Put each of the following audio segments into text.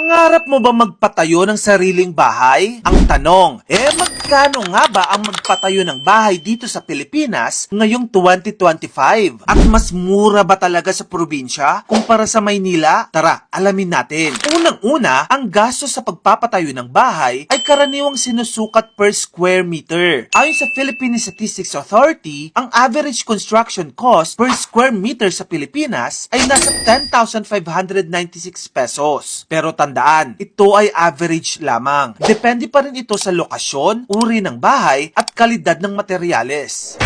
Pangarap mo ba magpatayo ng sariling bahay? Ang tanong, magkano nga ba ang magpatayo ng bahay dito sa Pilipinas ngayong 2025? At mas mura ba talaga sa probinsya kumpara sa Maynila? Tara, alamin natin. Unang-una, ang gastos sa pagpapatayo ng bahay ay karaniwang sinusukat per square meter. Ayon sa Philippine Statistics Authority, ang average construction cost per square meter sa Pilipinas ay nasa 10,596 pesos. Pero tandaan, ito ay average lamang. Depende pa rin ito sa lokasyon, uri ng bahay, at kalidad ng materyales.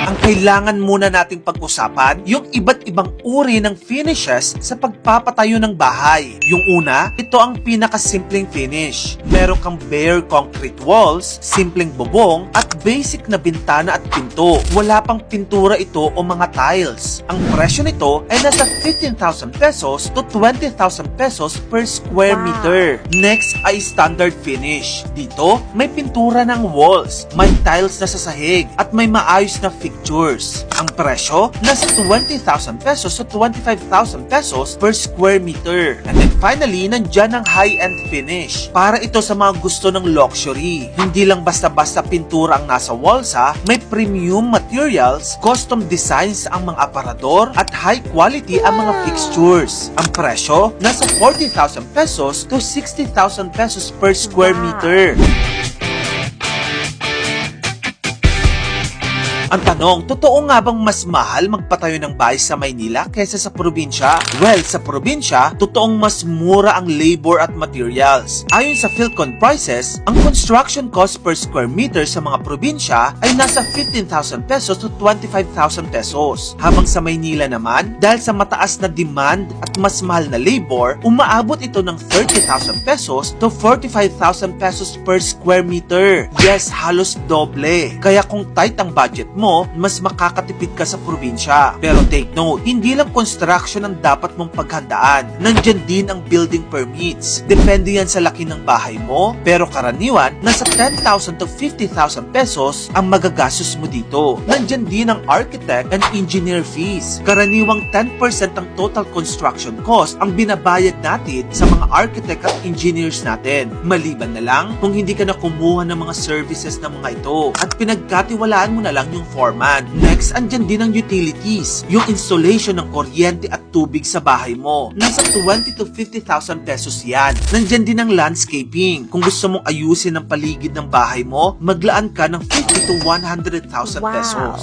Ang kailangan muna nating pag-usapan, yung iba't ibang uri ng finishes sa pagpapatayo ng bahay. Yung una, ito ang pinakasimpleng finish. Meron kang bare concrete walls, simpleng bubong, at basic na bintana at pinto. Wala pang pintura ito o mga tiles. Ang presyo nito ay nasa 15,000 pesos to 20,000 pesos per square meter. Next ay standard finish. Dito, may pintura ng walls, may tiles na sa sahig, at may maayos na fixtures. Ang presyo, nasa 20,000 pesos to 25,000 pesos per square meter. And then finally, nandyan ang high-end finish. Para ito sa mga gusto ng luxury. Hindi lang basta-basta pintura ang nasa walls may premium materials, custom designs ang mga aparador, at high quality ang mga fixtures. Ang presyo, nasa 40,000 pesos to 60,000 pesos per square meter. Ang tanong, totoo nga bang mas mahal magpatayo ng bahay sa Maynila kaysa sa probinsya? Well, sa probinsya, totoong mas mura ang labor at materials. Ayon sa Philcon prices, ang construction cost per square meter sa mga probinsya ay nasa 15,000 pesos to 25,000 pesos. Habang sa Maynila naman, dahil sa mataas na demand at mas mahal na labor, umaabot ito ng 30,000 pesos to 45,000 pesos per square meter. Yes, halos doble. Kaya kung tight ang budget mo, mas makakatipid ka sa probinsya. Pero take note, hindi lang construction ang dapat mong paghandaan. Nandyan din ang building permits. Depende yan sa laki ng bahay mo, pero karaniwan, nasa 10,000 to 50,000 pesos ang magagastos mo dito. Nandyan din ang architect and engineer fees. Karaniwang 10% ang total construction cost ang binabayad natin sa mga architect at engineers natin. Maliban na lang kung hindi ka na kumuha ng mga services ng mga ito at pinagkatiwalaan mo na lang yung foreman. Next, andyan din ang utilities, yung installation ng kuryente at tubig sa bahay mo. Nasa 20 to 50,000 pesos yan. Nandyan din ang landscaping. Kung gusto mong ayusin ang paligid ng bahay mo, maglaan ka ng 50 to 100,000 pesos.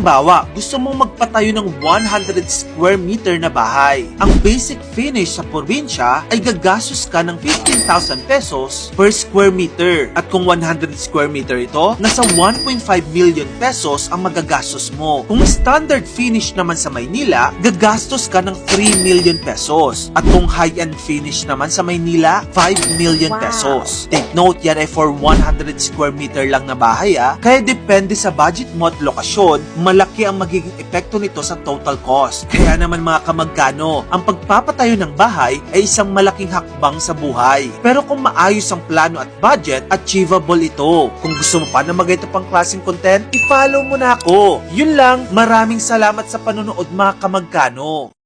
Halimbawa, gusto mong magpatayo ng 100 square meter na bahay. Ang basic finish sa probinsya ay gagastos ka ng 15,000 pesos per square meter. At kung 100 square meter ito, nasa 1.5 million pesos ang magagastos mo. Kung standard finish naman sa Maynila, gagastos ka ng 3 million pesos. At kung high-end finish naman sa Maynila, 5 million pesos. Take note, yan ay for 100 square meter lang na bahay kaya depende sa budget mo at lokasyon, malaki ang magiging epekto nito sa total cost. Kaya naman mga kamagkano, ang pagpapatayo ng bahay ay isang malaking hakbang sa buhay. Pero kung maayos ang plano at budget, achievable ito. Kung gusto mo pa na mag-ito pang klaseng content, i-follow mo na ako. Yun lang, maraming salamat sa panonood mga kamagkano.